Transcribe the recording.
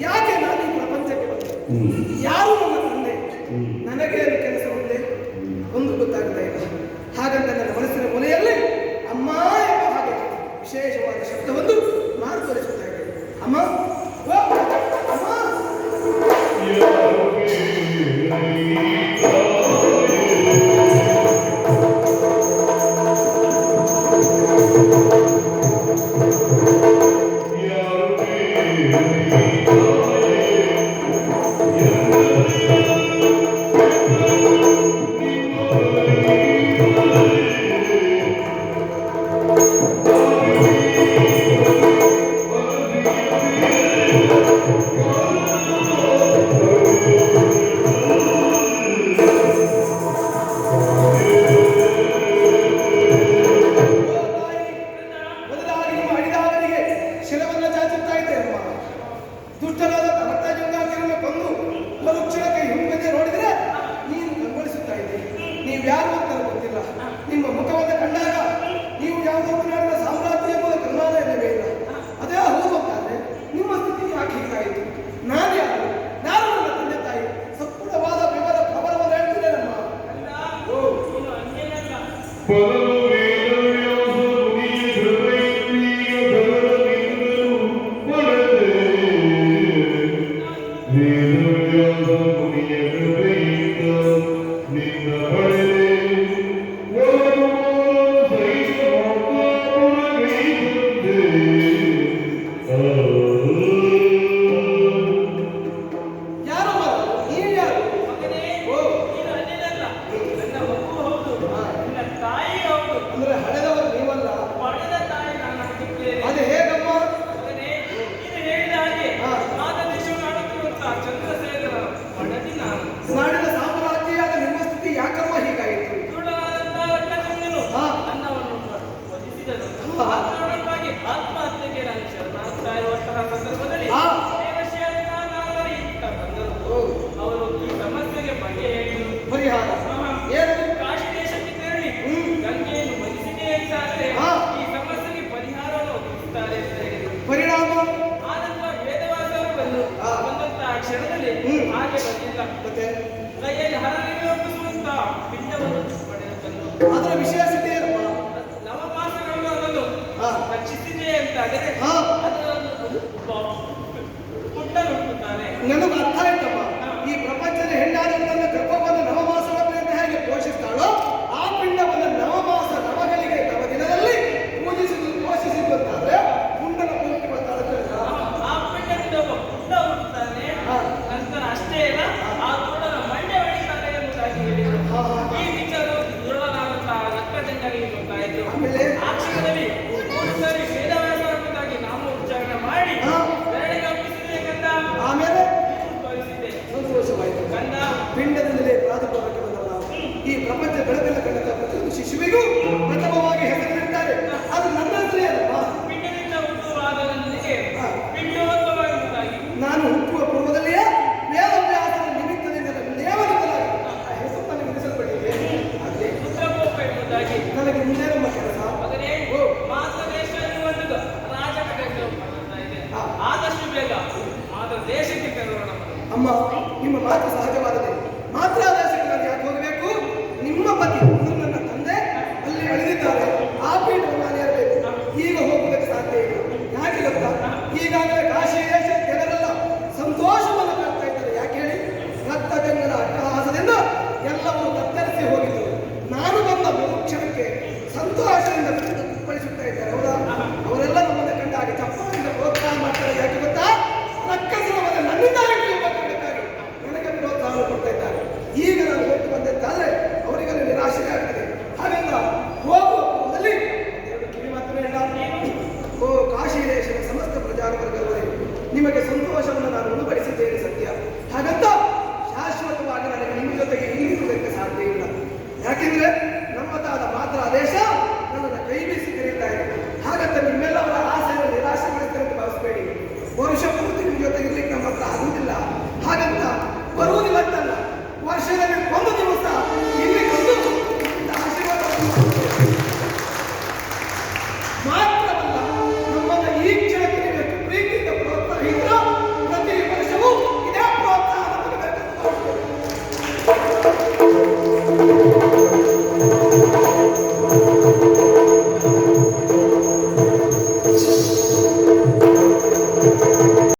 ಯಾಕೆ ನಾನು ಈ ಪ್ರಪಂಚಕ್ಕೆ ಬಂದೆ? ಯಾರು ನನ್ನ ತಂದೆ? ನನಗೆ ಕೆಲಸ ಒಂದೇ ಒಂದು ಗೊತ್ತಾಗ್ತಾ ಇಲ್ಲ. ಹಾಗಂತ ನನ್ನ ಮನಸ್ಸಿನ ಕೊನೆಯಲ್ಲಿ ಅಮ್ಮ ಎಂಬ ಹಾಗೆ ವಿಶೇಷವಾದ ಶಬ್ದವೊಂದು ಮಾರು ತೋರಿಸುತ್ತಾ ಇದೆ. ಅಮ್ಮ, ಓ ಅಮ್ಮ. ದುಷ್ಟರಾದ ಭಕ್ತಜಂಗಾಗಿರನ್ನು ಕೊಂದು ಮರುಕ್ಷಣಕ್ಕೆ ಹಿಂದೆ ನೋಡಿದರೆ ನೀನು ಕಂಗೊಳಿಸುತ್ತಾ ಇದ್ದೀರಿ. ನೀವು ಯಾರು ಅಂತ ಗೊತ್ತಿಲ್ಲ. ನಿಮ್ಮ ಮುಖವನ್ನು ಕಂಡಾಗ ನೀವು ಯಾವುದೋ ನಾಡಿನ ಸಾಮ್ರಾಜ್ಯ ಎಂಬುದು ಕರ್ನಾಟಕವೇ ಇಲ್ಲ. ಅದೇ ಹೌದು ಅಂತಾದ್ರೆ ನಿಮ್ಮ ಸ್ಥಿತಿ ಯಾಕೆ ಹೀಗಾಯಿತು? ನಾನು ಯಾರು? ನಾನು ನನ್ನ ತಂದೆ ತಾಯಿ ಸಂಪೂರ್ಣವಾದ ಪ್ರಬಲವನ್ನು ಹೇಳ್ತಿದ್ದೆ ನಮ್ಮ. ನಾಡಿನ ಸಾಮ್ರಾಜ್ಯದ ನಿಮ್ಮ ಸ್ಥಿತಿ ಯಾಕಮ್ಮ ಹೀಗಾಯಿತು? ಆತ್ಮಹತ್ಯೆಗೆ ನಾನು ಶರಣಾಗ್ತಾ ಇರುವಂತಹ ಸಂದರ್ಭದಲ್ಲಿ ಅವರು ಈ ಸಮಸ್ಯೆಗೆ ಪರಿಹಾರ ಕಾಶಿ ದೇಶಕ್ಕೆ ತೆರಳಿ ಗಂಗೆಯನ್ನು ಮದಿಸಿದೆ ಅಂತಾದ್ರೆ ಈ ಸಮಸ್ಯೆಗೆ ಪರಿಹಾರವನ್ನು ಒದಗಿಸುತ್ತಾರೆ ಅಂತ ಹೇಳಿದರು. ಪರಿಣಾಮ ಆನಂತರ ವೇದವಾದರು ಬಂದಂತಹ ಕ್ಷಣದಲ್ಲಿ ಹಾಗೆ ಬಂದಿಲ್ಲ. ಕೈಯಲ್ಲಿ ಹರಳಿಗೆ ಒಪ್ಪಿಸುವಂತ ಪಿಂಡವನ್ನು ಪಡೆದು ತಂದು ಅದರ ವಿಶೇಷತೆ ಏನಪ್ಪ? ನವಮಾಸಗಳನ್ನು ಅದನ್ನು ರಕ್ಷಿಸಿದೆ ಅಂತಾದರೆ ಪುಟ್ಟನುಂಟುತ್ತಾನೆ. ನನಗೆ ಅರ್ಥ ಆಯ್ತಮ್ಮ. ಈ ಪ್ರಪಂಚದ ಹೆಣ್ಣಾದ ತನ್ನ ಗರ್ಭವನ್ನು ನವಮಾಸಗಳ ಹೇಗೆ ಪೋಷಿಸ್ತಾಳೋ ಆ ಪಿಂಡವನ್ನು ನವಮಾಸ ನವಗಳಿಗೆ ನವ ದಿನದಲ್ಲಿ ಪೋಷಿಸಿದ್ದಾದ್ರೆ ಪುಂಡನ ಪೂರ್ತಿ ಬರ್ತಾಳೆ. ಆ ಪಿಂಡದಿಂದ ಒಬ್ಬ ಪುಟ್ಟ ಹುಟ್ಟುತ್ತಾನೆ. ನಂತರ ಅಷ್ಟೇ ಇಲ್ಲ, ಆ ಪುಟ್ಟನ ಮಂಡ್ಯ ಹೊಡಿತಾನೆ ಎಂಬುದಾಗಿ ಹೇಳಿದರು. ಈ ವಿಚಾರ ದುರ್ಡನಾದಂತಹ ರಕ್ತಜಂಗನಿಗೆ ಗೊತ್ತಾಯಿತು. ಆ ಕ್ಷಣದಲ್ಲಿ ಸರಿ ವೇದವ್ಯಾಸರಾಗಿ ನಾಮ ಉಚ್ಚಾರಣೆ ಮಾಡಿ ಬೆರಳಿಗೆ ಒಪ್ಪಿಸಿದೆ ಕಂದ. ಆಮೇಲೆ ತೋರಿಸಿದೆ. ಸಂತೋಷವಾಯಿತು ಕಂದ. ಪಿಂಡದಿಂದಲೇ ಪ್ರಾದುರ್ಭಾವಕ್ಕೆ ಬಂದವ ನಾವು. ಈ ಪ್ರಪಂಚ ಬೆಳಕನ್ನು ಕಂಡ ಪ್ರತಿಯೊಂದು ಶಿಶುವಿಗೂ ಪ್ರಥಮವಾಗಿ ಹೆಸರಿಡುತ್ತಾರೆ. ಅದು ನನ್ನ ಹೆಸರೇ ಅಲ್ವಾ? ಪಿಂಡದಿಂದ ಹುಟ್ಟುವಾದ ನನಗೆ ಪಿಂಡೋದ್ಭವವಾಗಿ ನಾನು ಹುಟ್ಟುವ ಪೂರ್ವದಲ್ಲಿಯೇ ವೇದವ್ಯಾಸರ ನಿಮಿತ್ತದಿಂದ ನೇಮಕವಾಗಿ ಆ ಹೆಸರು ನನಗೆ ವಿಧಿಸಲ್ಪಟ್ಟಿದೆ. ಅದೇ ಪುತ್ರಕೋಪ ಎಂಬುದಾಗಿ ನನಗೆ ಮುಂದೆ ನಮ್ಮ ಕೆಲಸ. ಮಗನೇ, ಮಾತ್ರ ದೇಶ ಎನ್ನುವಂಥದ್ದು ರಾಜಕೀಯ ಬರ್ತಾ ಇದೆ. ಆದಷ್ಟು ಬೇಗ ಮಾತ್ರ ದೇಶಕ್ಕೆ ತೆರಳೋಣ. ಅಮ್ಮ, ನಿಮ್ಮ ಮಾತು ಸಹಜವಾದದೆ. ಮಾತ್ರ ದೇಶಕ್ಕೆ ನಾನು ಯಾಕೆ ಹೋಗಬೇಕು? ನಿಮ್ಮ ಪತಿ ನನ್ನ ತಂದೆ ಅಲ್ಲಿ ಅಳಿದಿದ್ದಾರೆ. ಆ ಪೀಠವನ್ನು ನಾನು ಏರಬೇಕು. ಈಗ ಹೋಗುವುದಕ್ಕೆ ಸಾಧ್ಯ ಇಲ್ಲ. ಯಾಕೆ ಗೊತ್ತಾ? ಈಗಾಗಲೇ ಕಾಶಿ ದೇಶ ಜನರೆಲ್ಲ ಸಂತೋಷವನ್ನು ಕಾಣ್ತಾ ಇದ್ದಾರೆ. ಯಾಕೆ ಹೇಳಿ? ರಕ್ತಜಂಗನ ಅಟ್ಟಹಾಸದಿಂದ ಎಲ್ಲವೂ ತತ್ತರಿಸಿ ಹೋಗಿದ್ದು. ನಾನು ಬಂದ ಕ್ಷಣಕ್ಕೆ ಸಂತೋಷದಿಂದ ಕುಪ್ಪಳಿಸುತ್ತಾ ಇದ್ದಾರೆ. ಹೌದಾ? ಅವರೆಲ್ಲ ನಮ್ಮನ್ನು ಕಂಡಾಗ ಚಪ್ಪಾಳಿಂದ ಪ್ರೋತ್ಸಾಹ ಮಾಡ್ತಾರೆ. ಯಾಕೆ ಗೊತ್ತಾ? ರಕ್ಕಸರವನ್ನ ನನ್ನಿಂದ ಬೇಕಾಗಿ ನನಗೆ ಪ್ರೋತ್ಸಾಹ ಕೊಡ್ತಾ ಇದ್ದಾರೆ. ಈಗ ನಾನು ಹೋಗಿ ಬಂದಂತಾದ್ರೆ ಅವರಿಗೆಲ್ಲ ನಿರಾಶೆ ಆಗ್ತದೆ. ಹಾಗಲ್ಲ ಹೋಗುವಲ್ಲಿ ಎರಡು ಕಿವಿ ಮಾತ್ರ ಇಲ್ಲ. ಓ ಕಾಶಿ ದೇಶದ ಸಮಸ್ತ ಪ್ರಜಾವರ್ಗದವರೇ, ನಿಮಗೆ ಸಂತೋಷವನ್ನು ನಾನು ಉಣಬಡಿಸಿದ್ದೇನೆ ಸತ್ಯ. ಹಾಗಂತ ಶಾಶ್ವತವಾಗಿ ನನಗೆ ನಿಮ್ಮ ಜೊತೆಗೆ ಇರುವುದಕ್ಕೆ ಸಾಧ್ಯ ಇಲ್ಲ. ಯಾಕೆಂದ್ರೆ ನಮ್ಮದಾದ ಮಾತ್ರ ದೇಶ ನನ್ನನ್ನು ಕೈ ಬೀಸಿ ಕರೀತಾ ಇದೆ. ಹಾಗಂತ ನಿಮ್ಮೆಲ್ಲವರ ಆಸೆಯನ್ನು ನಿರಾಶೆ ಮಾಡುತ್ತಾರೆ ಅಂತ ಭಾವಿಸಬೇಡಿ. ವರ್ಷ ಪೂರ್ತಿ ನಿಮ್ಮ ಜೊತೆ ಇರ್ಲಿಕ್ಕೆ ನಮ್ಮ ಹತ್ರ ಆಗುವುದಿಲ್ಲ. ಹಾಗಂತ ಬರುವುದಿಲ್ಲ ಅಂತಲ್ಲ, ವರ್ಷದಲ್ಲಿ ಒಂದು ದಿವಸ ಇಲ್ಲಿ ಆ